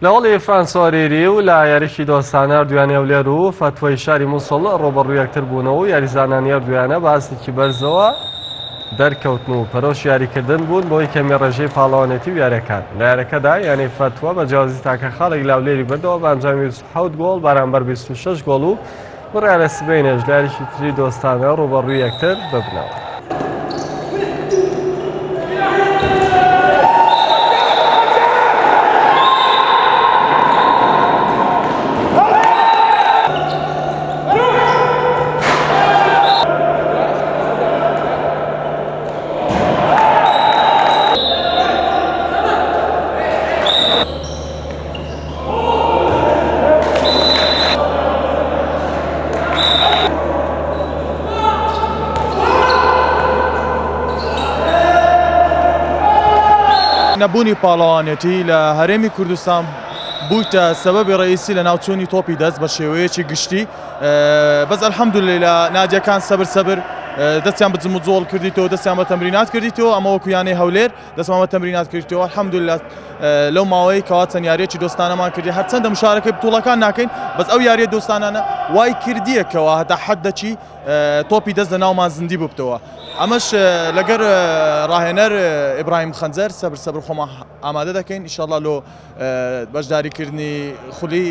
لەوەڵی فرانسۆریری و لە یاریشی دۆستانە دوایانە ولێر و فتوای شاری مووسڵ ڕۆبەڕوو یەکتر بوونەوە و یاریزانانی دوایانە باسێکی بەرزەوە دەرکەوتن و پەرۆش یاریکردن بوون بۆی کەمی ڕێژەی پاڵەوانێتی و یاریەکان لە یاریەکەدا یعنی فتوە بە جیازی تاکە خاڵێک لاولێری بردەوە بە ئەنجامی 27 گۆڵ بەرامبەر 26 گۆڵ و بڕیار لە سبەینێش لە یاریشی تری دۆستانە ڕۆبەڕووی یەکتر ببنەوە. نەبوونی پاڵەوانێتی لە هەرێمی کوردستان بوویتە سەبەبی ڕئیسی لە ناوچوونی تۆپی دەست بە شێوەیەکی گشتی بەس ئەلحەمدولێلا نادیەکان سەبر دەستیان بجم و جۆڵ کردیتەوە دەستیان بە تەمرینات کردیتەوە ئەمە وەکو یانەی هەولێر دەستمان بە تەمرینات کردیتەوە ئەلحەمدولێلا لەو ماوەی کەوا چەند یاریەکی دۆستانەمان کردی هەرچەندە مشارەکەی بتوڵەکان ناکەین بەس ئەو یاریە دۆستانانە وای کردیەکەوە هەتا حەدەکی تۆپی دەست لە ناومان زیندی بووبتەوە ئەمەش لەگەر ڕاهێنەر ئیبراهیم خەنجەر سەبر خۆمان ئامادە دەکەین ئینشاءڵڵا لۆ بەشداریکردنی خولی